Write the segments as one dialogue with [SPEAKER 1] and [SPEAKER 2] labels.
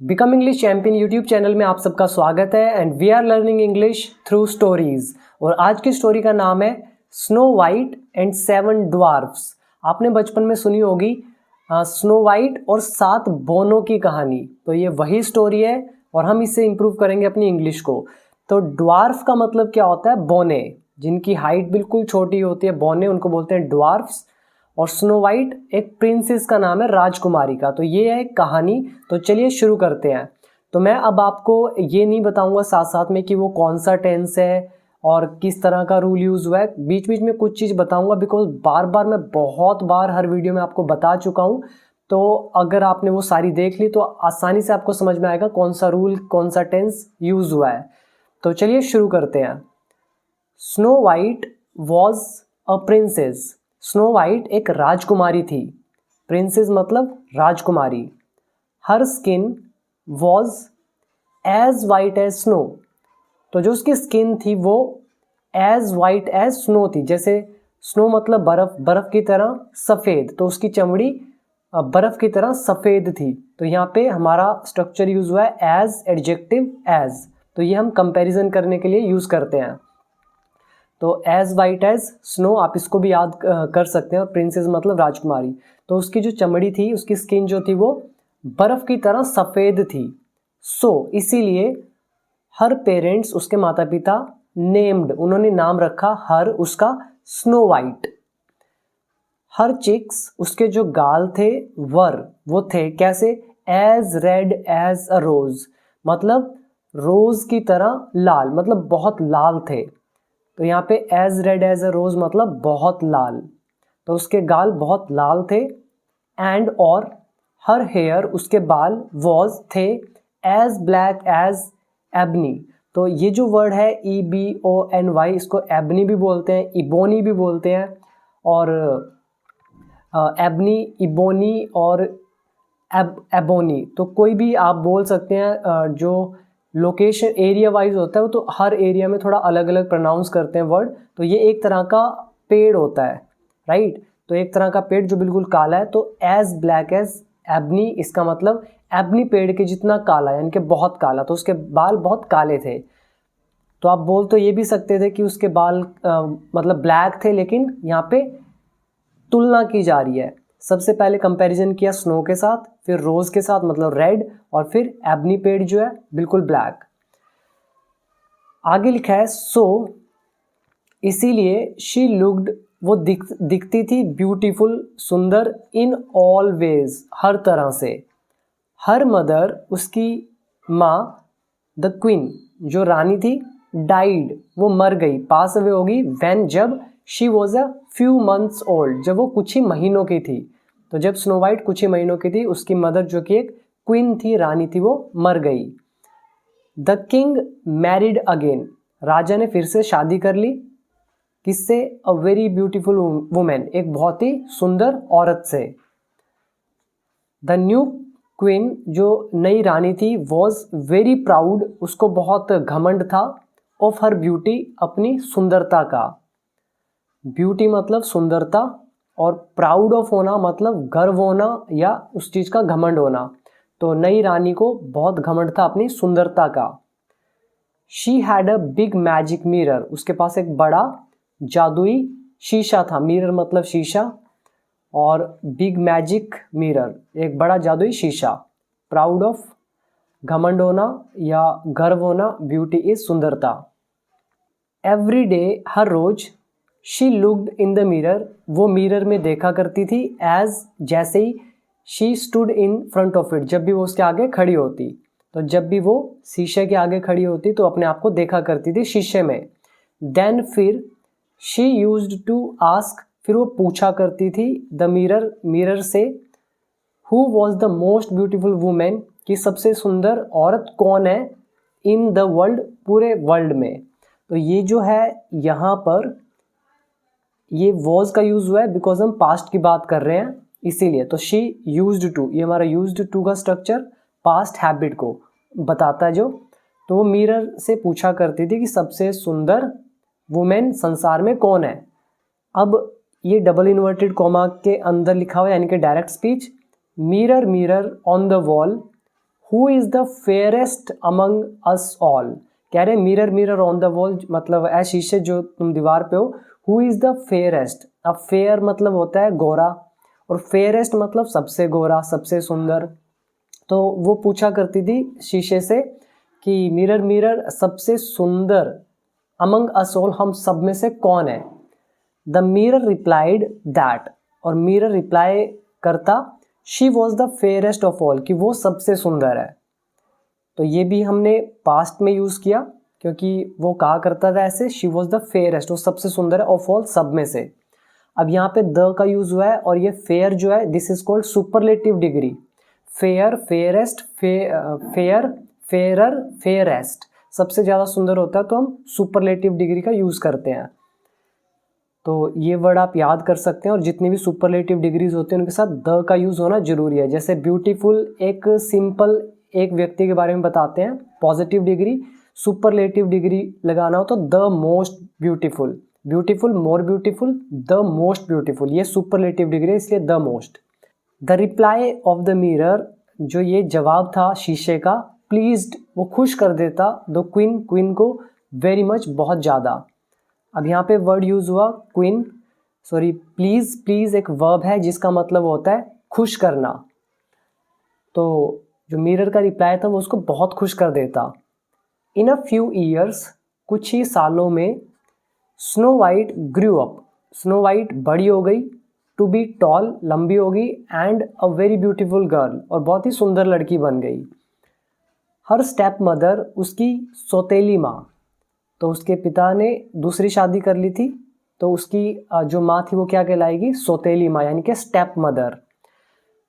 [SPEAKER 1] Become English champion YouTube channel में आप सबका स्वागत है and we are learning English through stories. और आज की स्टोरी का नाम है स्नो वाइट एंड 7 ड्वार्फ्स। आपने बचपन में सुनी होगी स्नो वाइट और 7 बोनों की कहानी। तो ये वही स्टोरी है और हम इससे इम्प्रूव करेंगे अपनी इंग्लिश को। तो ड्वार्फ का मतलब क्या होता है? बोने, जिनकी हाइट बिल्कुल छोटी होती है, बोने, उनको बोलते हैं ड्वार्फ्स। और स्नो वाइट एक प्रिंसेस का नाम है, राजकुमारी का। तो ये है एक कहानी। तो चलिए शुरू करते हैं। तो मैं अब आपको ये नहीं बताऊंगा साथ साथ में कि वो कौन सा टेंस है और किस तरह का रूल यूज़ हुआ है। बीच बीच में कुछ चीज़ बताऊंगा बिकॉज बार बार मैं बहुत बार हर वीडियो में आपको बता चुका हूँ। तो अगर आपने वो सारी देख ली तो आसानी से आपको समझ में आएगा कौन सा रूल, कौन सा टेंस यूज़ हुआ है। तो चलिए शुरू करते हैं। Snow white was a princess. Snow white एक राजकुमारी थी। प्रिंसेस मतलब राजकुमारी। Her skin was as white as snow. तो जो उसकी स्किन थी वो एज वाइट एज स्नो थी। जैसे स्नो मतलब बर्फ, बर्फ की तरह सफ़ेद, तो उसकी चमड़ी बर्फ की तरह सफ़ेद थी। तो यहाँ पे हमारा स्ट्रक्चर यूज हुआ है एज एडजेक्टिव एज। तो ये हम कंपैरिजन करने के लिए यूज करते हैं। तो एज वाइट एज स्नो आप इसको भी याद कर सकते हैं। और प्रिंसेस मतलब राजकुमारी। तो उसकी जो चमड़ी थी, उसकी स्किन जो थी वो बर्फ की तरह सफ़ेद थी। इसीलिए हर पेरेंट्स, उसके माता पिता, नेम्ड, उन्होंने नाम रखा हर, उसका, स्नो वाइट। हर चिक्स, उसके जो गाल थे, वो थे कैसे? एज रेड एज अ रोज, मतलब रोज की तरह लाल, मतलब बहुत लाल थे। तो यहाँ पे एज रेड एज अ रोज मतलब बहुत लाल। तो उसके गाल बहुत लाल थे। एंड और हर हेयर, उसके बाल, वॉज थे एज ब्लैक एज एबनी। तो ये जो वर्ड है EBONY, इसको एबनी भी बोलते हैं, इबोनी भी बोलते हैं। और एबनी, इबोनी और एबोनी, तो कोई भी आप बोल सकते हैं। जो लोकेशन एरिया वाइज होता है वो तो हर एरिया में थोड़ा अलग अलग प्रोनाउंस करते हैं वर्ड। तो ये एक तरह का पेड़ होता है, राइट? तो एक तरह का पेड़ जो बिल्कुल काला है। तो एज ब्लैक एज एबनी, इसका मतलब एबनी पेड़ के जितना काला, यानी कि बहुत काला। तो उसके बाल बहुत काले थे। तो आप बोल तो ये भी सकते थे कि उसके बाल मतलब ब्लैक थे, लेकिन यहाँ पे तुलना की जा रही है। सबसे पहले कंपैरिजन किया स्नो के साथ, फिर रोज के साथ मतलब रेड, और फिर एबनी पेड़ जो है बिल्कुल ब्लैक। आगे लिखा है इसीलिए शी लुक्ड, वो दिखती थी ब्यूटीफुल, सुंदर, इन ऑल वेज, हर तरह से। हर मदर, उसकी माँ, द क्वीन, जो रानी थी, डाइड, वो मर गई, पास अवे होगी, व्हेन, जब, she was a few months old, जब वो कुछ ही महीनों की थी। तो जब स्नो वाइट कुछ ही महीनों की थी, उसकी मदर जो कि एक क्वीन थी, रानी थी, वो मर गई। द किंग मैरिड अगेन, राजा ने फिर से शादी कर ली। किससे? अ वेरी ब्यूटीफुल वुमेन, एक बहुत ही सुंदर औरत से। द न्यू क्वीन, जो नई रानी थी, वॉज वेरी प्राउड, उसको बहुत घमंड था, ऑफ हर ब्यूटी, अपनी सुंदरता का। ब्यूटी मतलब सुंदरता, और प्राउड ऑफ होना मतलब गर्व होना या उस चीज़ का घमंड होना। तो नई रानी को बहुत घमंड था अपनी सुंदरता का। She had a big magic mirror, उसके पास एक बड़ा जादुई शीशा था। मिरर मतलब शीशा, और बिग मैजिक मिरर, एक बड़ा जादुई शीशा। प्राउड ऑफ, घमंड होना या गर्व होना, ब्यूटी इज सुंदरता। एवरी डे, हर रोज, she looked in the mirror, वो मिरर में देखा करती थी, एज, जैसे ही, she stood in front of it, जब भी वो उसके आगे खड़ी होती। तो जब भी वो शीशे के आगे खड़ी होती तो अपने आप को देखा करती थी शीशे में। देन फिर, शी यूज्ड टू आस्क, फिर वो पूछा करती थी द मिरर, मिरर से, who was the most beautiful women, कि सबसे सुंदर औरत कौन है, इन द वर्ल्ड, पूरे वर्ल्ड में। तो ये जो है यहाँ पर ये वॉज का यूज हुआ है बिकॉज हम पास्ट की बात कर रहे हैं, इसीलिए। तो शी यूज्ड टू, ये हमारा यूज्ड टू का स्ट्रक्चर पास्ट हैबिट को बताता है जो। तो वो मिरर से पूछा करती थी कि सबसे सुंदर वुमेन संसार में कौन है। अब ये डबल इन्वर्टेड कॉमा के अंदर लिखा हुआ है, यानी कि direct speech. Mirror mirror on the wall, who is the fairest among us all. कह रहे mirror mirror on the wall, मतलब ऐ शीशे जो तुम दीवार पे हो, हु इज़ द फेयरेस्ट। अब फेयर मतलब होता है गोरा, और फेयरेस्ट मतलब सबसे गोरा, सबसे सुंदर। तो वो पूछा करती थी शीशे से कि मिरर मिरर सबसे सुंदर अमंग अस ऑल, हम सब में से कौन है। द मिरर रिप्लाइड दैट, और मिरर रिप्लाई करता she was the fairest of all, कि वो सबसे सुंदर है। तो ये भी हमने पास्ट में यूज़ किया क्योंकि वो कहा करता था ऐसे, शी वॉज द फेयरेस्ट, वो सबसे सुंदर है ऑफ ऑल, सब में से। अब यहाँ पे द का यूज़ हुआ है, और ये फेयर जो है this is called superlative degree. Fair, fairest, fair, fairer, fairest, सबसे ज़्यादा सुंदर होता है तो हम सुपरलेटिव डिग्री का यूज़ करते हैं। तो ये वर्ड आप याद कर सकते हैं, और जितनी भी सुपरलेटिव डिग्रीज होती हैं उनके साथ द का यूज़ होना जरूरी है। जैसे ब्यूटीफुल एक सिंपल एक व्यक्ति के बारे में बताते हैं, पॉजिटिव डिग्री। सुपरलेटिव डिग्री लगाना हो तो the most beautiful, beautiful, more beautiful, the most beautiful, ये सुपरलेटिव डिग्री, इसलिए the most. The reply off the mirror, जो ये जवाब था शीशे का, प्लीज्ड, वो खुश कर देता द क्वीन, क्वीन को, वेरी मच, बहुत ज़्यादा। अब यहाँ पे वर्ड यूज़ हुआ क्वीन, सॉरी प्लीज़, प्लीज़ एक वर्ब है जिसका मतलब होता है खुश करना। तो जो मिरर का रिप्लाई था वो उसको बहुत खुश कर देता। इन अ फ्यू ईयर्स, कुछ ही सालों में, snow white grew up, snow white बड़ी हो गई, टू बी टॉल, लंबी हो गई, and a very beautiful girl, और बहुत ही सुंदर लड़की बन गई। हर स्टेप मदर, उसकी सौतेली माँ, तो उसके पिता ने दूसरी शादी कर ली थी, तो उसकी जो माँ थी वो क्या कहलाएगी, सौतेली माँ, यानी कि स्टेप मदर।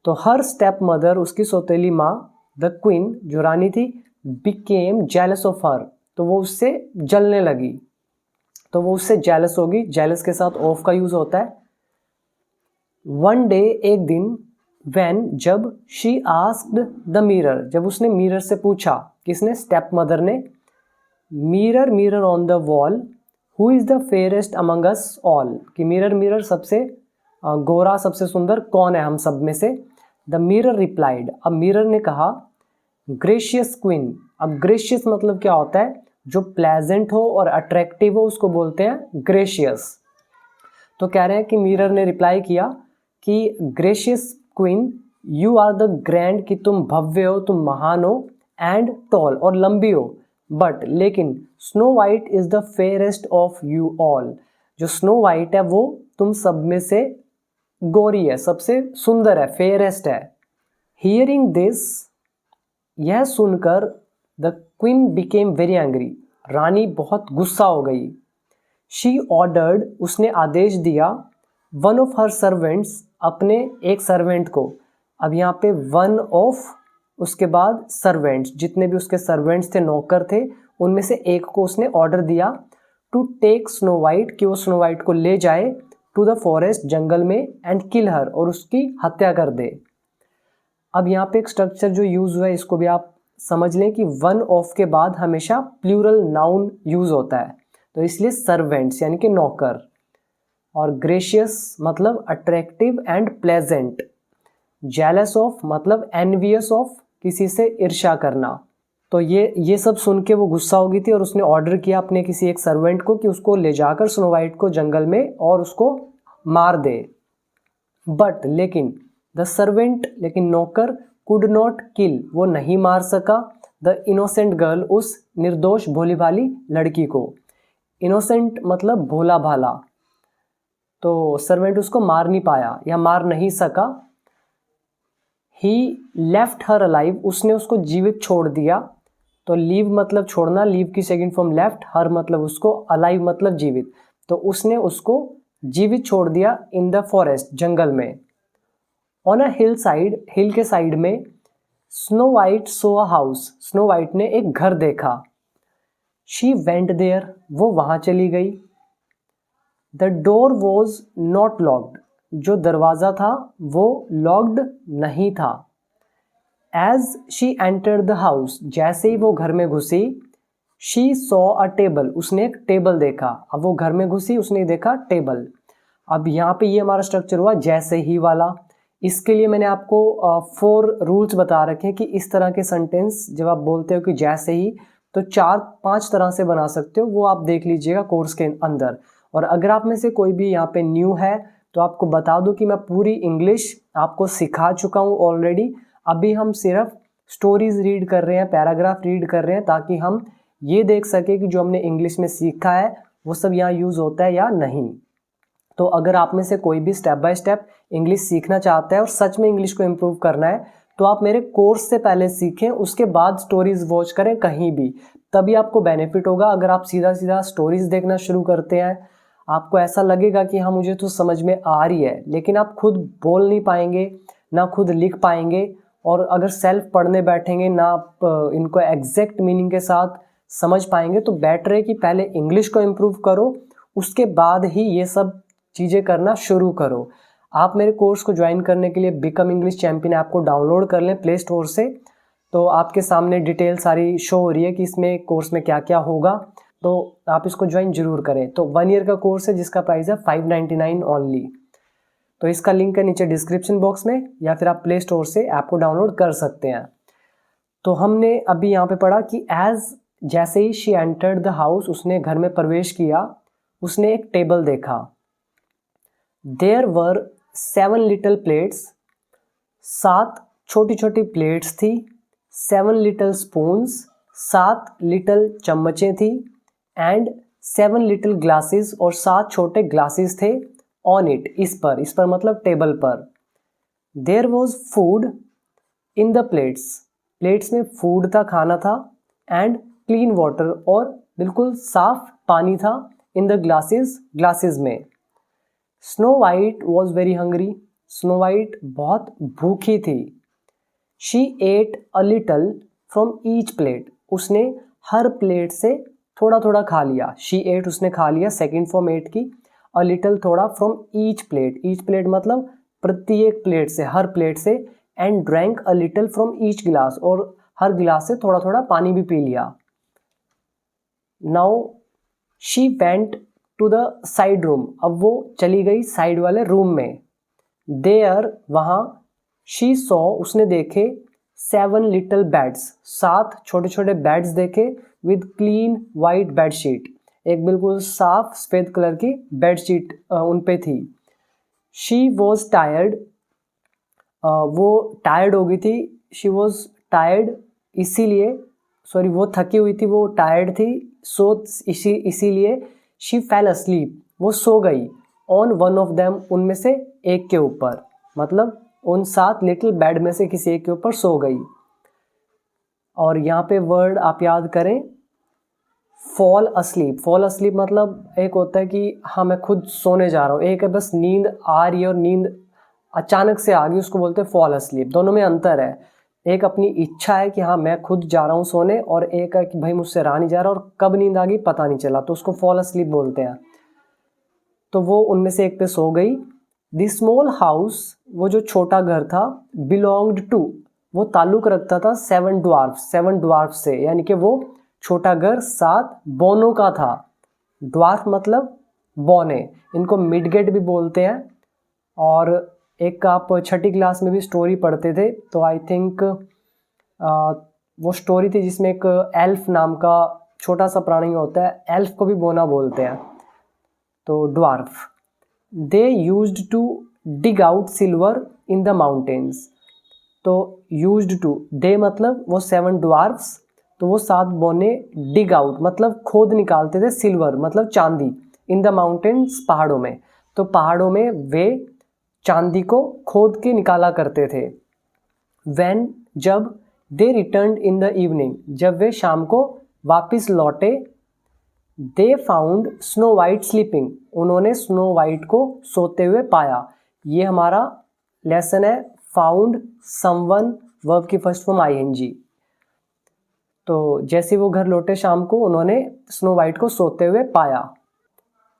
[SPEAKER 1] तो हर स्टेप मदर, उसकी सौतेली माँ, द क्वीन, जो रानी थी, बिकेम जेलस ऑफ हर, तो वो उससे जलने लगी, तो वो उससे जेलस होगी। जेलस के साथ ऑफ का यूज होता है। वन डे, एक दिन, व्हेन, जब, शी आस्क्ड द मिरर, जब उसने मिरर से पूछा, किसने, स्टेप मदर ने, mirror mirror on the wall, who is the fairest among us all, कि मिरर मिरर सबसे गोरा, सबसे सुंदर कौन है हम सब में से। द मिरर रिप्लाइड, अब मिरर ने कहा, ग्रेशियस क्वीन। अब ग्रेशियस मतलब क्या होता है, जो प्लेजेंट हो और अट्रैक्टिव हो उसको बोलते हैं ग्रेशियस। तो कह रहे हैं कि मिरर ने रिप्लाई किया कि gracious queen, you are the grand, कि तुम भव्य हो, तुम महान हो, एंड टॉल, और लंबी हो, बट, लेकिन, Snow White is the fairest of you all, जो स्नो वाइट है वो तुम सब में से गोरी है, सबसे सुंदर है, फेयरेस्ट है। हियरिंग दिस, यह सुनकर, the queen became very angry, रानी बहुत गुस्सा हो गई। शी ऑर्डर्ड, उसने आदेश दिया, वन ऑफ हर सर्वेंट्स, अपने एक सर्वेंट को। अब यहाँ पे वन ऑफ, उसके बाद सर्वेंट्स, जितने भी उसके सर्वेंट्स थे, नौकर थे, उनमें से एक को उसने ऑर्डर दिया, टू टेक स्नो वाइट, कि वो स्नो वाइट को ले जाए, टू द फॉरेस्ट, जंगल में, एंड किल हर, और उसकी हत्या कर दे। अब यहाँ पे एक स्ट्रक्चर जो यूज़ हुआ है इसको भी आप समझ लें कि वन ऑफ के बाद हमेशा प्लूरल नाउन यूज़ होता है, तो इसलिए सर्वेंट्स यानी कि नौकर, और ग्रेशियस मतलब attractive and pleasant, jealous of मतलब एनवियस ऑफ, किसी से ईर्ष्या करना। तो ये सब सुन के वो गुस्सा हो गई थी, और उसने ऑर्डर किया अपने किसी एक सर्वेंट को कि उसको ले जाकर स्नो वाइट को जंगल में और उसको मार दे। बट, लेकिन, द सर्वेंट, लेकिन नौकर, कुड नॉट किल, वो नहीं मार सका, द इनोसेंट गर्ल, उस निर्दोष भोली भाली लड़की को। इनोसेंट मतलब भोला भाला, तो सर्वेंट उसको मार नहीं पाया या मार नहीं सका। ही लेफ्ट हर अलाइव, उसने उसको जीवित छोड़ दिया। तो लीव मतलब छोड़ना, लीव की सेकंड फॉर्म लेफ्ट, हर मतलब उसको, अलाइव मतलब जीवित, तो उसने उसको जीवित छोड़ दिया इन द फॉरेस्ट, जंगल में। ऑन अ हिल साइड, हिल के साइड में, snow white so a house, Snow White ने एक घर देखा। शी वेंट देयर, वो वहां चली गई। The door was not locked, जो दरवाज़ा था वो लॉक्ड नहीं था। As she entered the house, जैसे ही वो घर में घुसी, शी सॉ अ टेबल, उसने एक टेबल देखा। अब वो घर में घुसी, उसने देखा टेबल। अब यहाँ पे ये हमारा स्ट्रक्चर हुआ जैसे ही वाला। इसके लिए मैंने आपको 4 रूल्स बता रखे हैं कि इस तरह के सेंटेंस जब आप बोलते हो कि जैसे ही, तो 4-5 तरह से बना सकते हो, वो आप देख लीजिएगा कोर्स के अंदर। और अगर आप में से कोई भी यहाँ पे न्यू है तो आपको बता दूं कि मैं पूरी इंग्लिश आपको सिखा चुका हूँ ऑलरेडी। अभी हम सिर्फ स्टोरीज रीड कर रहे हैं, पैराग्राफ रीड कर रहे हैं, ताकि हम ये देख सके कि जो हमने इंग्लिश में सीखा है वो सब यहाँ यूज़ होता है या नहीं। तो अगर आप में से कोई भी स्टेप बाय स्टेप इंग्लिश सीखना चाहता है और सच में इंग्लिश को इम्प्रूव करना है, तो आप मेरे कोर्स से पहले सीखें, उसके बाद स्टोरीज वॉच करें कहीं भी, तभी आपको बेनिफिट होगा। अगर आप सीधा सीधा स्टोरीज देखना शुरू करते हैं, आपको ऐसा लगेगा कि हाँ मुझे तो समझ में आ रही है, लेकिन आप खुद बोल नहीं पाएंगे, ना खुद लिख पाएंगे। और अगर सेल्फ पढ़ने बैठेंगे ना आप इनको एग्जैक्ट मीनिंग के साथ समझ पाएंगे। तो बेटर है कि पहले इंग्लिश को इम्प्रूव करो, उसके बाद ही ये सब चीज़ें करना शुरू करो। आप मेरे कोर्स को ज्वाइन करने के लिए बिकम इंग्लिश चैंपियन ऐप को डाउनलोड कर लें प्ले स्टोर से। तो आपके सामने डिटेल सारी शो हो रही है कि इसमें कोर्स में क्या क्या होगा, तो आप इसको ज्वाइन जरूर करें। तो 1 ईयर का कोर्स है जिसका प्राइस है 599 ओनली। तो इसका लिंक है नीचे डिस्क्रिप्शन बॉक्स में, या फिर आप प्ले स्टोर से ऐप को डाउनलोड कर सकते हैं। तो हमने अभी यहाँ पे पढ़ा कि जैसे ही शी एंटर्ड द हाउस, उसने घर में प्रवेश किया, उसने एक टेबल देखा। देयर वर 7 लिटिल प्लेट्स, 7 छोटी छोटी प्लेट्स थी। 7 लिटिल स्पून्स, 7 लिटिल चम्मचें थी। एंड 7 लिटिल ग्लासेस, और 7 छोटे ग्लासेस थे। ऑन इट, इस पर मतलब टेबल पर। There was food in the plates, plates में फूड था, खाना था। एंड क्लीन वाटर, और बिल्कुल साफ पानी था। इन द ग्लासेस, ग्लासेस में। Snow white was very hungry, snow white बहुत भूखी थी। She at a little from each plate, उसने हर प्लेट से थोड़ा थोड़ा खा लिया। शी एट, उसने खा लिया, सेकेंड फॉर्म एट की। अ लिटल, थोड़ा, from each plate, each plate मतलब प्रत्येक प्लेट से, हर प्लेट से। And drank a little from each गिलास, और हर गिलास से थोड़ा थोड़ा पानी भी पी लिया। Now she went to the side room, अब वो चली गई साइड वाले रूम में। देयर, वहाँ। शी सॉ, उसने देखे। 7 लिटिल बेड्स, 7 छोटे छोटे बेड्स देखे। विद क्लीन वाइट बेडशीट, एक बिल्कुल साफ सफेद कलर की बेडशीट उन पे थी। शी वॉज टायर्ड, वो टायर्ड हो गई थी। शी वॉज टायर्ड, इसीलिए, सॉरी, वो थकी हुई थी, वो टायर्ड थी। सो इसीलिए शी फेल अस्लीप, वो सो गई। ऑन वन ऑफ देम, उनमें से एक के ऊपर, मतलब उन 7 लिटिल बेड में से किसी एक के ऊपर सो गई। और यहाँ पे वर्ड आप याद करें, फॉल अस्लीप। फॉल अस्लीप मतलब एक होता है कि हाँ मैं खुद सोने जा रहा हूँ, एक है बस नींद आ रही है और नींद अचानक से आ गई, उसको बोलते हैं फॉल अस्लीप। दोनों में अंतर है, एक अपनी इच्छा है कि हाँ मैं खुद जा रहा हूँ सोने, और एक है कि भाई मुझसे रहा नहीं जा रहा और कब नींद आ गई पता नहीं चला, तो उसको फॉल अस्लीप बोलते हैं। तो वो उनमें से एक पे सो गई। द स्मॉल हाउस, वो जो छोटा घर था, बिलोंग्ड टू, वो ताल्लुक रखता था 7 ड्वार्फ्स, 7 ड्वार्फ से, यानी कि वो छोटा घर 7 बोनों का था। ड्वार्फ मतलब बौने, इनको मिडगेट भी बोलते हैं। और एक आप 6ठी क्लास में भी स्टोरी पढ़ते थे, तो आई थिंक वो स्टोरी थी जिसमें एक एल्फ नाम का छोटा सा प्राणी होता है, एल्फ को भी बोना बोलते हैं। तो dwarf. They used to dig out silver in the mountains, तो यूज्ड टू, दे मतलब वो 7 ड्वार्फ्स, तो वो 7 बोने डिग आउट मतलब खोद निकालते थे, सिल्वर मतलब चांदी, इन द माउंटेन्स, पहाड़ों में। तो पहाड़ों में वे चांदी को खोद के निकाला करते थे। व्हेन, जब। दे रिटर्न इन द इवनिंग, जब वे शाम को वापस लौटे। They found snow white sleeping, उन्होंने स्नो वाइट को सोते हुए पाया। ये हमारा लेसन है, फाउंड समवन, वर्ब की फर्स्ट फॉर्म आईएनजी। तो जैसे वो घर लौटे शाम को, उन्होंने स्नो वाइट को सोते हुए पाया।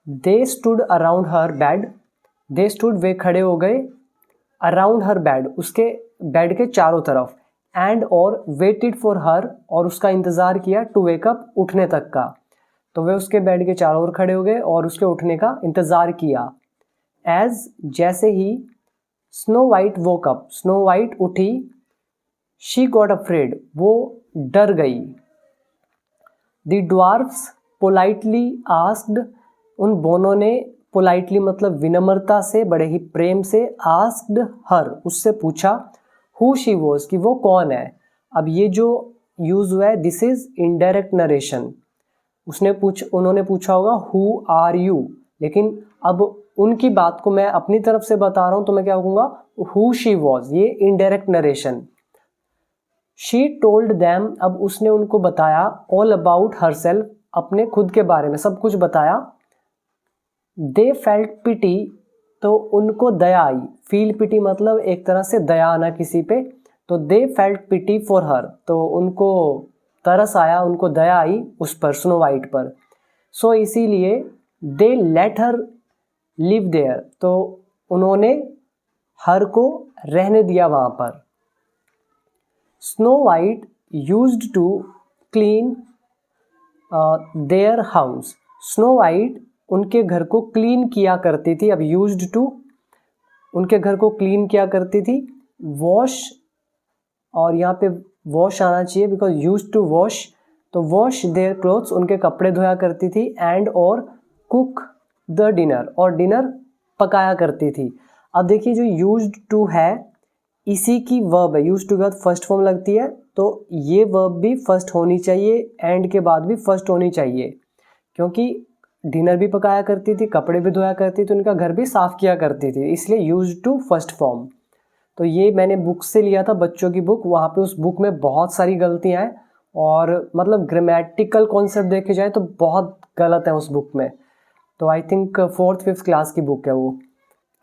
[SPEAKER 1] They stood around her bed, they stood, वे खड़े हो गए। अराउंड हर बेड, उसके बेड के चारों तरफ। एंड, और वेटेड फॉर हर, और उसका इंतज़ार किया। टू वेकअप, उठने तक का। तो वे उसके बेड के चारों ओर खड़े हो गए और उसके उठने का इंतज़ार किया। एज, जैसे ही। Snow white woke up, snow white उठी। शी गॉट अफ्रेड, वो डर गई। द ड्वार्फ्स पोलाइटली आस्क्ड, उन बोनों ने पोलाइटली मतलब विनम्रता से, बड़े ही प्रेम से, आस्क्ड हर, उससे पूछा, हु शी वॉज, कि वो कौन है। अब ये जो यूज हुआ है दिस इज इनडायरेक्ट नरेशन। उन्होंने पूछा होगा हु आर यू, लेकिन अब उनकी बात को मैं अपनी तरफ से बता रहा हूं तो मैं क्या कहूंगा, हु शी वॉज, ये indirect narration. She told them, अब उसने उनको बताया, ऑल अबाउट हरसेल्फ, अपने खुद के बारे में सब कुछ बताया। दे फेल्ट पिटी, तो उनको दया आई। फील पिटी मतलब एक तरह से दया आना किसी पे, तो they felt pity for her, तो उनको तरस आया, उनको दया आई उस पर, स्नो वाइट पर। सो इसीलिए they let her live there, तो उन्होंने हर को रहने दिया वहां पर। Snow White used to clean their house, Snow White उनके घर को क्लीन किया करती थी। अब यूज्ड टू, उनके घर को क्लीन किया करती थी। वॉश, और यहाँ पे वॉश आना चाहिए बिकॉज यूज्ड टू वॉश, तो वॉश देयर क्लोथ्स, उनके कपड़े धोया करती थी। एंड और कुक द डिनर, और डिनर पकाया करती थी। अब देखिए जो यूज्ड टू है इसी की वर्ब है, यूज्ड टू के बाद फर्स्ट फॉर्म लगती है, तो ये वर्ब भी फर्स्ट होनी चाहिए, एंड के बाद भी फर्स्ट होनी चाहिए, क्योंकि डिनर भी पकाया करती थी, कपड़े भी धोया करती थी, उनका घर भी साफ किया करती थी, इसलिए यूज्ड टू फर्स्ट फॉर्म। तो ये मैंने बुक से लिया था, बच्चों की बुक, वहाँ पे उस बुक में बहुत सारी गलतियाँ हैं, और मतलब ग्रामेटिकल कॉन्सेप्ट देखे जाए तो बहुत गलत है उस बुक में। तो आई थिंक 4th-5th क्लास की बुक है वो।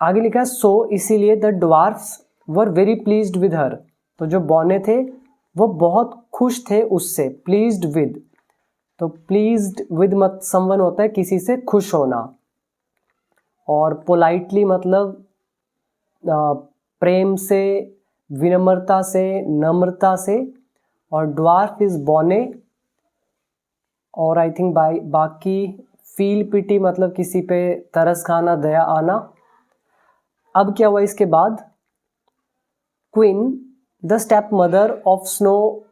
[SPEAKER 1] आगे लिखा है सो इसीलिए the dwarfs were very pleased with her, तो जो बौने थे वो बहुत खुश थे उससे। प्लीज्ड विद, तो प्लीज्ड विद मत समवन होता है किसी से खुश होना, और पोलाइटली मतलब प्रेम से, विनम्रता से, नम्रता से, और ड्वार्फ इज बौने, और आई थिंक बाकी फील पिटी मतलब किसी पे तरस खाना, दया आना। अब क्या हुआ इसके बाद, queen the step mother of snow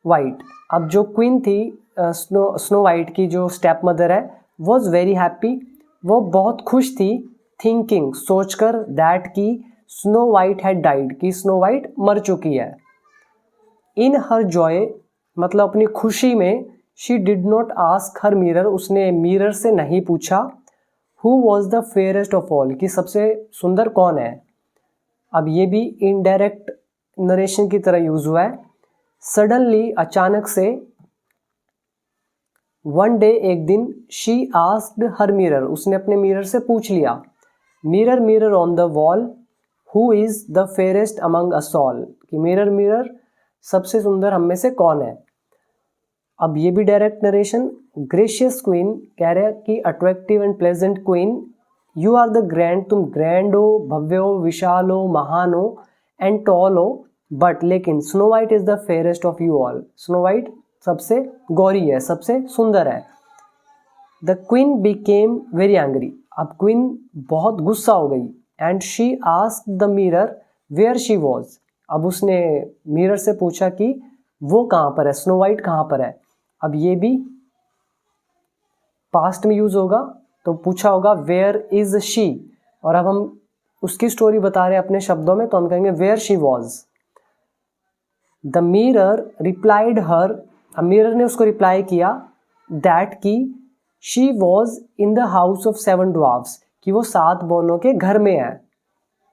[SPEAKER 1] white, अब जो क्वीन थी स्नो वाइट की जो स्टेप मदर है, वॉज वेरी हैप्पी, वो बहुत खुश थी। थिंकिंग, सोचकर, दैट की स्नो वाइट हैड डाइड, कि स्नो वाइट मर चुकी है। इन हर जॉय मतलब अपनी खुशी में, she did not ask her mirror, उसने मिरर से नहीं पूछा, who was the fairest of all, कि सबसे सुंदर कौन है। अब ये भी इनडायरेक्ट नरेशन की तरह यूज हुआ है। सडनली, अचानक से, वन डे, एक दिन, शी आस्क्ड हर मिरर, उसने अपने मिरर से पूछ लिया, mirror mirror on the wall, who is the fairest among us all, कि मिरर मिरर सबसे सुंदर हम में से कौन है। अब ये भी डायरेक्ट नरेशन। ग्रेशियस क्वीन कह रहे हैं कि attractive and pleasant queen, you are the grand, तुम ग्रैंड हो, भव्य हो, विशाल हो, महान हो, एंड टॉल हो, बट लेकिन Snow White is the fairest of you all, Snow White सबसे गौरी है, सबसे सुंदर है। The queen became very angry, अब क्वीन बहुत गुस्सा हो गई। And she asked the mirror where she was, अब उसने मिरर से पूछा कि वो कहाँ पर है, स्नो वाइट कहाँ पर है। अब ये भी पास्ट में यूज होगा, तो पूछा होगा वेयर इज शी, और अब हम उसकी स्टोरी बता रहे हैं अपने शब्दों में, तो हम कहेंगे where she was. The mirror replied her, अब मिरर ने उसको रिप्लाई किया, दैट की she was in the house of 7 dwarfs, कि वो 7 बोनों के घर में है।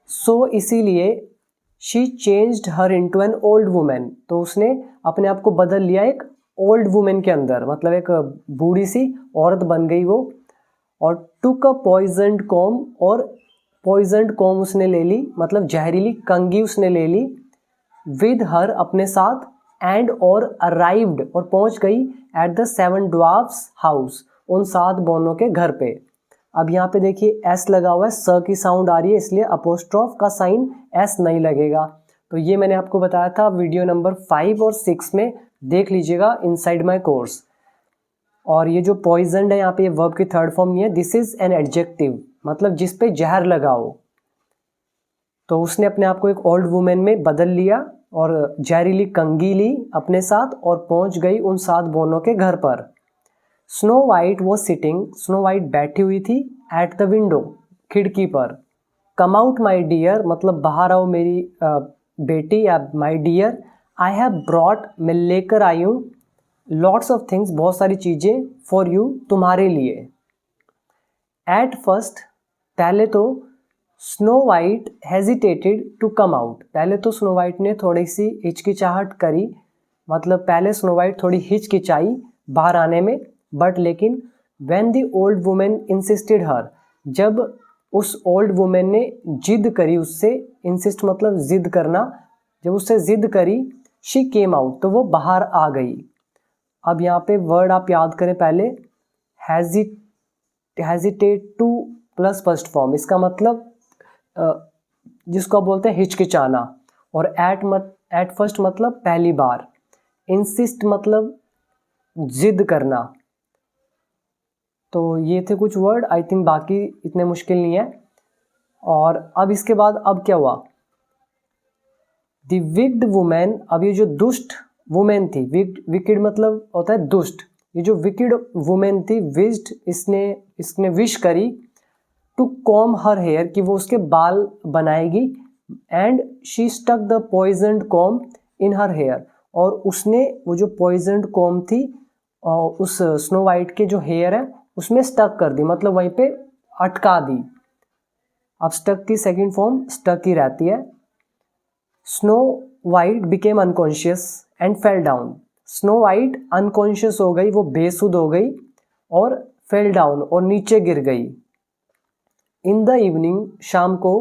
[SPEAKER 1] सो इसीलिए she changed her into an old women, तो उसने अपने आप को बदल लिया एक ओल्ड वुमेन के अंदर, मतलब एक बूढ़ी सी औरत बन गई वो। और टुक अ पॉइजन्ड कॉम, और पॉइजन्ड कॉम उसने ले ली, मतलब जहरीली कंघी उसने ले ली। विद हर, अपने साथ, एंड और अराइव्ड, और पहुंच गई, एट द 7 ड्वार्फ्स हाउस, उन 7 बोनों के घर पे। अब यहाँ पे देखिए एस लगा हुआ है, स की साउंड आ रही है, इसलिए अपोस्ट्रोफ का साइन एस नहीं लगेगा। तो ये मैंने आपको बताया था वीडियो नंबर 5 और 6 में, देख लीजिएगा इनसाइड माय कोर्स। और ये जो पॉइजन है यहाँ पे, ये वर्ब की 3rd फॉर्म नहीं है, दिस इज एन एडजेक्टिव, मतलब जिस पे जहर लगाओ। तो उसने अपने आप को एक ओल्ड वुमेन में बदल लिया और जहरीली कंघी ली अपने साथ और पहुंच गई उन 7 बोनों के घर पर। Snow white was sitting, snow white बैठी हुई थी एट द विंडो, खिड़की पर। कम आउट माई डियर मतलब बाहर आओ मेरी बेटी या my dear. I have brought मैं लेकर आई हूँ लॉट्स ऑफ थिंग्स बहुत सारी चीज़ें फॉर यू तुम्हारे लिए। एट फर्स्ट पहले तो Snow White hesitated to come out, पहले तो स्नो वाइट ने थोड़ी सी हिचकिचाहट करी, मतलब पहले स्नो वाइट थोड़ी हिचकिचाई बाहर आने में, बट लेकिन when the old women insisted her, जब उस ओल्ड वुमेन ने जिद करी उससे, इंसिस्ट मतलब जिद करना, जब उससे जिद करी, शी केम आउट तो वो बाहर आ गई। अब यहाँ पे वर्ड आप याद करें पहले, hesitate two plus first form, इसका मतलब जिसको आप बोलते हैं हिचकिचाना, और एट फर्स्ट मतलब पहली बार, इंसिस्ट मतलब जिद करना। तो ये थे कुछ वर्ड, आई थिंक बाकी इतने मुश्किल नहीं है। और अब इसके बाद अब क्या हुआ, द विक्ड वुमेन, अब ये जो दुष्ट वुमेन थी, विकेड मतलब होता है दुष्ट, ये जो विकेड वुमेन थी, विश्ड इसने विश करी टू कॉम हर हेयर कि वो उसके बाल बनाएगी, and she stuck the poisoned comb in her hair, और उसने वो जो पॉइजन्ड कॉम थी उस स्नो वाइट के जो हेयर है उसमें स्टक कर दी, मतलब वहीं पे अटका दी। अब स्टक की सेकंड फॉर्म स्टक ही रहती है। Snow white became unconscious and fell down, snow white unconscious हो गई, वो बेसुध हो गई, और फेल डाउन और नीचे गिर गई। इन द इवनिंग शाम को,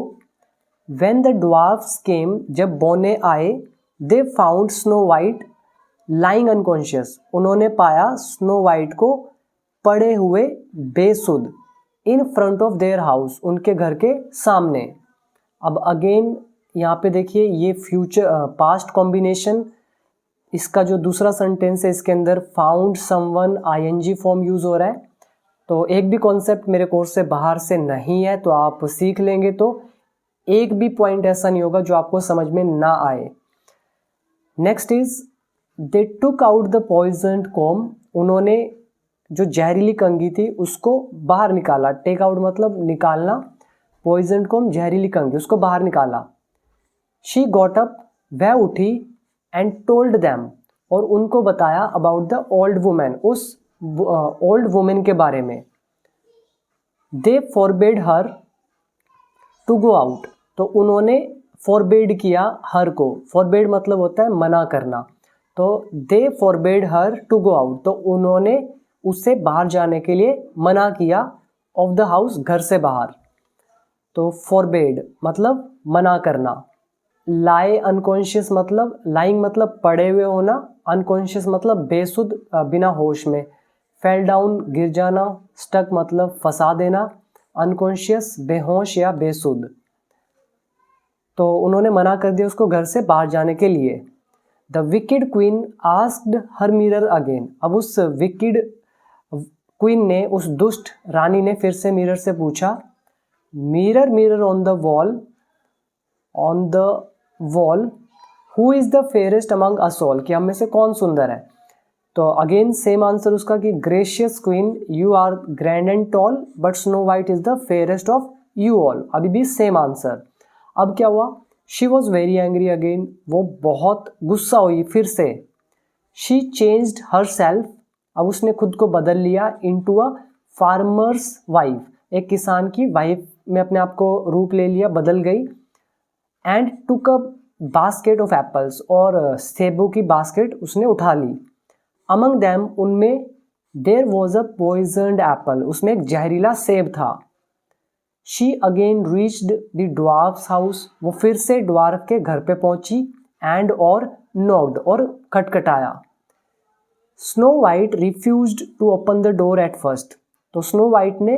[SPEAKER 1] व्हेन द ड्वार्फ्स केम जब बौने आए, they found snow white lying unconscious, उन्होंने पाया स्नो वाइट को पड़े हुए बेसुध, इन फ्रंट ऑफ देयर हाउस उनके घर के सामने। अब अगेन यहाँ पे देखिए ये फ्यूचर पास्ट कॉम्बिनेशन, इसका जो दूसरा सेंटेंस है इसके अंदर found someone ING form use हो रहा है। तो एक भी कॉन्सेप्ट मेरे कोर्स से बाहर से नहीं है, तो आप सीख लेंगे तो एक भी पॉइंट ऐसा नहीं होगा जो आपको समझ में ना आए। Next is they took out the poisoned comb, उन्होंने जो जहरीली कंघी थी उसको बाहर निकाला, टेक आउट मतलब निकालना, पॉइजन्ड कॉम जहरीली कंघी, उसको बाहर निकाला। शी गॉट अप, वह उठी, एंड टोल्ड देम, और उनको बताया अबाउट द ओल्ड वुमेन, उस ओल्ड वुमेन के बारे में। They forbade her to go out, तो उन्होंने फॉरबेड किया हर को, फॉरबेड मतलब होता है मना करना, तो they forbade her to go out, तो उन्होंने उससे बाहर जाने के लिए मना किया, ऑफ द हाउस घर से बाहर। तो फॉरबेड मतलब मना करना। लाई अनकॉन्शियस मतलब, लाइंग मतलब पड़े हुए होना, अनकॉन्शियस मतलब बेसुध बिना होश में, फेल डाउन गिर जाना, स्टक मतलब फंसा देना, अनकॉन्शियस बेहोश या बेसुध। तो उन्होंने मना कर दिया उसको घर से बाहर जाने के लिए। The wicked queen asked her mirror again, अब उस विकेड क्वीन ने, उस दुष्ट रानी ने फिर से मिरर से पूछा, mirror mirror on the wall who is the fairest among us all, कि हम में से कौन सुंदर है। तो अगेन सेम आंसर उसका कि gracious queen you are grand and tall but Snow White is the fairest of you all, अभी भी सेम आंसर। अब क्या हुआ, she was very angry again, वो बहुत गुस्सा हुई फिर से। शी चेंज्ड हर सेल्फ, अब उसने खुद को बदल लिया, इनटू अ फार्मर्स वाइफ, एक किसान की वाइफ में अपने आप को रूप ले लिया, बदल गई। And took a basket of apples, और सेबों की बास्केट उसने उठा ली। अमंग दैम, उनमें, देयर वॉज अ पॉइजन्ड एप्पल, उसमें एक जहरीला सेब था। She again reached the dwarfs house, वो फिर से ड्वार्फ के घर पे पहुंची, एंड और नॉक्ड, और खटखटाया। Snow White refused to open the door at first, तो स्नो वाइट ने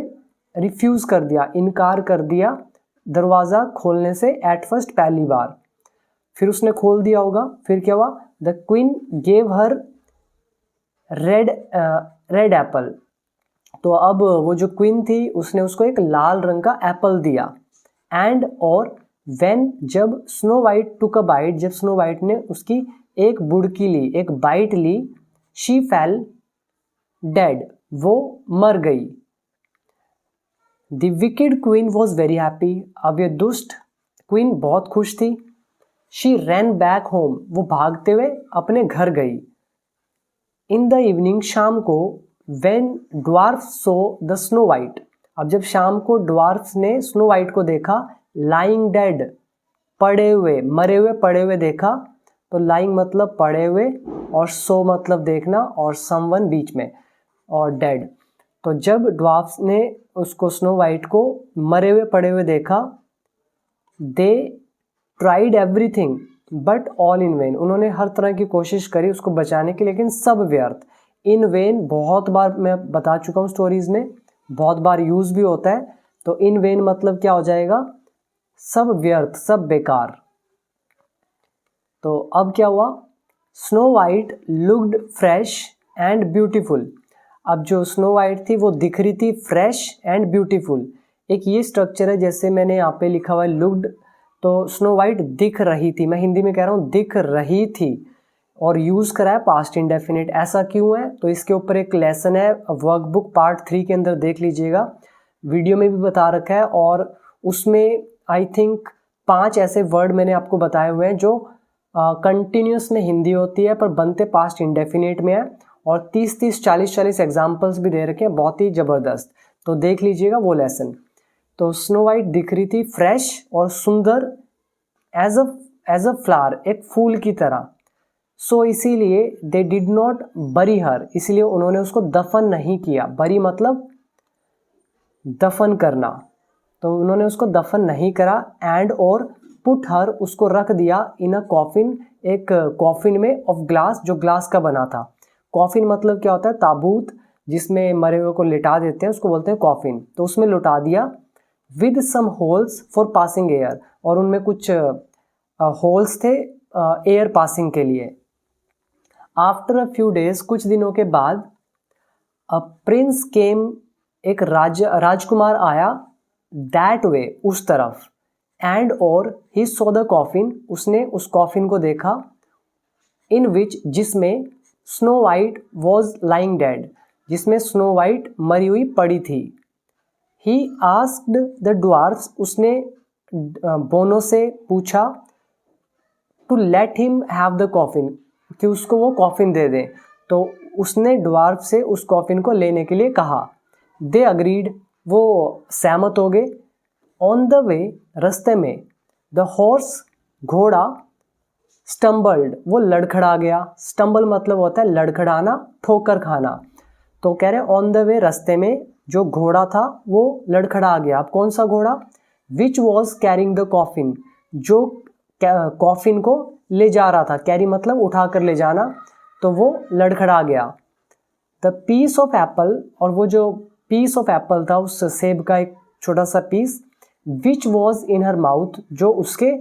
[SPEAKER 1] रिफ्यूज कर दिया, इनकार कर दिया दरवाज़ा खोलने से, एट फर्स्ट पहली बार। फिर उसने खोल दिया होगा, फिर क्या हुआ, the queen gave her red Apple, तो अब वो जो क्वीन थी उसने उसको एक लाल रंग का एप्पल दिया। एंड और व्हेन जब Snow White took a bite, जब स्नो वाइट ने उसकी एक बुड़की ली, एक बाइट ली, शी फेल डेड, वो मर गई। The wicked queen was very happy, अब ये दुष्ट क्वीन बहुत खुश थी। शी रैन बैक होम, वो भागते हुए अपने घर गई। इन द इवनिंग, शाम को, when dwarf so the snow white, अब जब शाम को ड्वार्फ्स ने स्नो वाइट को देखा, लाइंग डेड, पड़े हुए, मरे हुए, पड़े हुए देखा, तो लाइंग मतलब पड़े हुए और सो मतलब देखना और समवन बीच में और डेड। तो जब ड्वार्फ्स ने उसको स्नो वाइट को मरे हुए पड़े हुए देखा, they tried everything but all in when, उन्होंने हर तरह की कोशिश करी उसको बचाने की, लेकिन सब व्यर्थ। इन वेन बहुत बार मैं बता चुका हूँ स्टोरीज में, बहुत बार यूज भी होता है। तो इन वेन मतलब क्या हो जाएगा, सब व्यर्थ, सब बेकार। तो अब क्या हुआ, snow white looked fresh and beautiful, अब जो स्नो वाइट थी वो दिख रही थी फ्रेश एंड ब्यूटीफुल। एक ये स्ट्रक्चर है, जैसे मैंने यहाँ पे लिखा हुआ है लुक्ड, तो स्नो वाइट दिख रही थी, मैं हिंदी में कह रहा हूँ दिख रही थी, और यूज करा है पास्ट इंडेफिनिट। ऐसा क्यों है, तो इसके ऊपर एक लेसन है वर्कबुक पार्ट 3 के अंदर, देख लीजिएगा, वीडियो में भी बता रखा है। और उसमें आई थिंक 5 ऐसे वर्ड मैंने आपको बताए हुए हैं जो कंटिन्यूस में हिंदी होती है पर बनते पास्ट इंडेफिनिट में है, और 30-30, 40-40 एग्जाम्पल्स भी दे रखे हैं, बहुत ही ज़बरदस्त। तो देख लीजिएगा वो लेसन। तो स्नो वाइट दिख रही थी फ्रेश और सुंदर, एज अ फ्लावर, एक फूल की तरह। सो इसीलिए दे डिड नॉट बरी हर, इसलिए उन्होंने उसको दफन नहीं किया। बरी मतलब दफन करना, तो उन्होंने उसको दफन नहीं करा। एंड और पुट हर, उसको रख दिया इन अ कॉफिन, एक कॉफिन में ऑफ ग्लास, जो ग्लास का बना था। कॉफिन मतलब क्या होता है, ताबूत जिसमें मरे हुए को लिटा देते हैं, उसको बोलते हैं कॉफिन। तो उसमें लुटा दिया, with some holes for passing air, और उनमें कुछ होल्स थे एयर पासिंग के लिए। आफ्टर अ फ्यू डेज, कुछ दिनों के बाद, अ प्रिंस केम, एक राजकुमार आया, दैट वे, उस तरफ, एंड और ही सॉ द कॉफिन, उसने उस कॉफिन को देखा, इन विच, जिसमें snow white was lying dead, जिसमें स्नो वाइट मरी हुई पड़ी थी। ही आस्क्ड द ड्वार्फ्स, उसने बोनों से पूछा, to let him have the coffin, कि उसको वो कॉफिन दे दें। तो उसने ड्वार्फ से उस कॉफिन को लेने के लिए कहा। दे अग्रीड, वो सहमत हो गए। ऑन द वे, रस्ते में, द हॉर्स, घोड़ा, स्टम्बल्ड, वो लड़खड़ा गया। स्टम्बल मतलब होता है लड़खड़ाना, ठोकर खाना। तो कह रहे ऑन द वे, रस्ते में जो घोड़ा था वो लड़खड़ा गया। अब कौन सा घोड़ा, which was carrying the coffin, जो कॉफिन को ले जा रहा था। कैरी मतलब उठा कर ले जाना, तो वो लड़खड़ा गया। द पीस ऑफ एप्पल, और वो जो पीस ऑफ एप्पल था, उस सेब का एक छोटा सा piece, which was in her mouth, जो उसके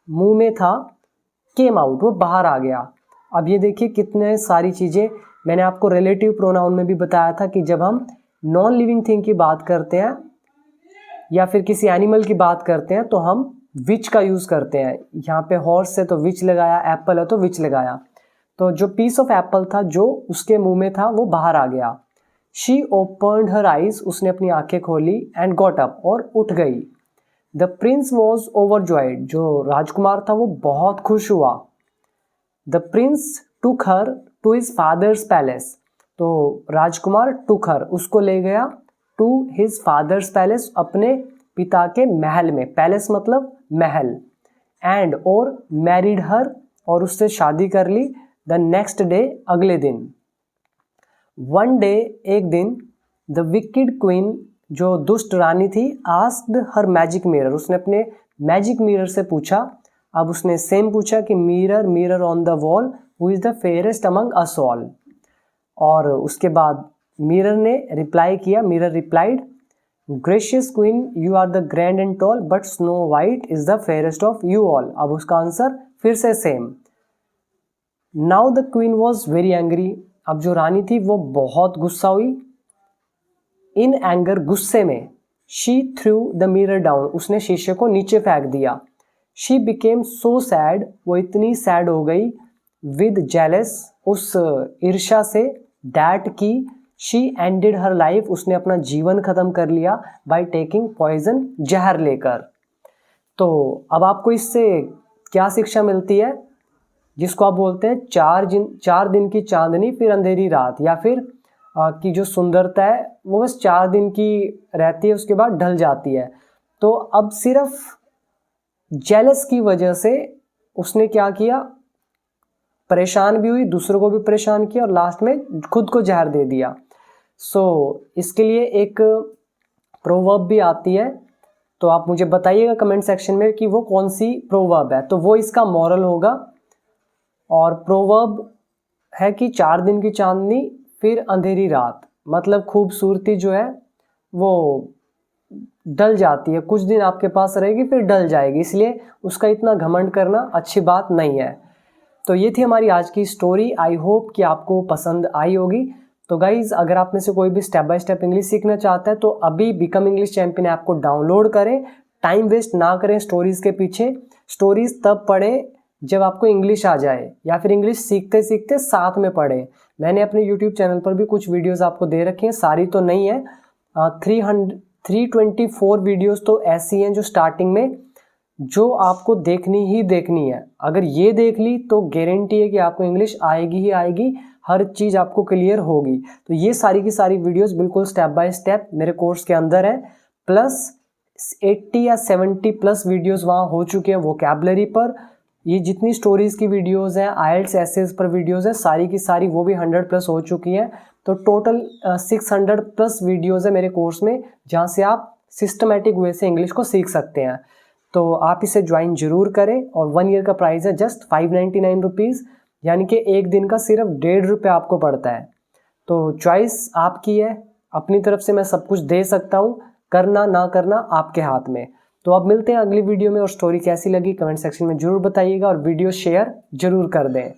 [SPEAKER 1] मुंह में था, केम आउट, वो बाहर आ गया। अब ये देखिए कितने सारी चीज़ें, मैंने आपको रिलेटिव प्रोनाउन में भी बताया था कि जब हम नॉन लिविंग थिंग की बात करते हैं या फिर किसी एनिमल की बात करते हैं तो हम विच का यूज़ करते हैं। यहाँ पे हॉर्स है तो विच लगाया, एप्पल है तो विच लगाया। तो जो पीस ऑफ एप्पल था जो उसके मुंह में था वो बाहर आ गया। शी ओपन्ड हर आइज, उसने अपनी आंखें खोली, एंड गॉट अप, और उठ गई। द प्रिंस वॉज ओवरजॉयड, जो राजकुमार था वो बहुत खुश हुआ। The prince took her to his father's palace, तो राजकुमार टुक हर, उसको ले गया, टू हिज फादर्स पैलेस, अपने पिता के महल में। पैलेस मतलब महल। एंड और मैरिड हर, और उससे शादी कर ली। द नेक्स्ट डे, अगले दिन। वन डे, एक दिन, द विकेड क्वीन, जो दुष्ट रानी थी, आस्क्ड हर मैजिक मिरर, उसने अपने मैजिक मिरर से पूछा। अब उसने सेम पूछा कि mirror, mirror on the wall, who is the fairest among us all. और उसके बाद मिरर ने रिप्लाई किया, mirror replied, gracious queen, you are the grand and tall, but Snow White is the fairest of you all. अब उसका answer फिर से same. Now the queen was very angry, अब जो रानी थी वो बहुत गुस्सा हुई। इन एंगर, गुस्से में, she threw the mirror down, उसने शीशे को नीचे फेंक दिया। शी बिकेम सो सैड, वो इतनी सैड हो गई, विद जेलस, उस ईर्ष्या से, दैट की शी एंडेड हर लाइफ, उसने अपना जीवन खत्म कर लिया, बाय टेकिंग पॉइजन, जहर लेकर। तो अब आपको इससे क्या शिक्षा मिलती है, जिसको आप बोलते हैं 4 दिन की चांदनी फिर अंधेरी रात, या फिर की जो सुंदरता है वो बस 4 दिन की रहती है, उसके बाद ढल जाती है। तो अब सिर्फ जेलस की वजह से उसने क्या किया, परेशान भी हुई, दूसरों को भी परेशान किया, और लास्ट में खुद को जहर दे दिया। इसके लिए एक प्रोवर्ब भी आती है, तो आप मुझे बताइएगा कमेंट सेक्शन में कि वो कौन सी प्रोवर्ब है, तो वो इसका मॉरल होगा। और प्रोवर्ब है कि 4 दिन की चांदनी फिर अंधेरी रात, मतलब खूबसूरती जो है वो डल जाती है, कुछ दिन आपके पास रहेगी फिर डल जाएगी, इसलिए उसका इतना घमंड करना अच्छी बात नहीं है। तो ये थी हमारी आज की स्टोरी। आई होप कि आपको पसंद आई होगी। तो गाइज, अगर आप में से कोई भी स्टेप बाय स्टेप इंग्लिश सीखना चाहता है तो अभी बिकम इंग्लिश चैंपियन ऐप को डाउनलोड करें, टाइम वेस्ट ना करें स्टोरीज के पीछे। स्टोरीज तब पढ़ें जब आपको इंग्लिश आ जाए, या फिर इंग्लिश सीखते सीखते साथ में पढ़ें। मैंने अपने यूट्यूब चैनल पर भी कुछ वीडियोस आपको दे रखी हैं, सारी तो नहीं है, 324 वीडियोस तो ऐसी हैं जो स्टार्टिंग में जो आपको देखनी ही देखनी है। अगर ये देख ली तो गारंटी है कि आपको इंग्लिश आएगी ही आएगी, हर चीज़ आपको क्लियर होगी। तो ये सारी की सारी वीडियोस बिल्कुल स्टेप बाय स्टेप मेरे कोर्स के अंदर है, प्लस 80 या 70 प्लस वीडियोस वहाँ हो चुके हैं वोकैबुलरी पर। ये जितनी स्टोरीज की वीडियोस हैं, आइल्स एसेस पर वीडियोस है, सारी की सारी वो भी 100 प्लस हो चुकी हैं। तो टोटल 600 प्लस वीडियोस है मेरे कोर्स में, जहाँ से आप सिस्टमेटिक वे से इंग्लिश को सीख सकते हैं। तो आप इसे ज्वाइन जरूर करें, और 1 ईयर का प्राइस है जस्ट 599 रुपीज़, यानी कि एक दिन का सिर्फ 1.5 रुपये आपको पड़ता है। तो चॉइस आपकी है, अपनी तरफ से मैं सब कुछ दे सकता हूँ, करना ना करना आपके हाथ में। तो अब मिलते हैं अगली वीडियो में, और स्टोरी कैसी लगी कमेंट सेक्शन में जरूर बताइएगा, और वीडियो शेयर जरूर कर दें।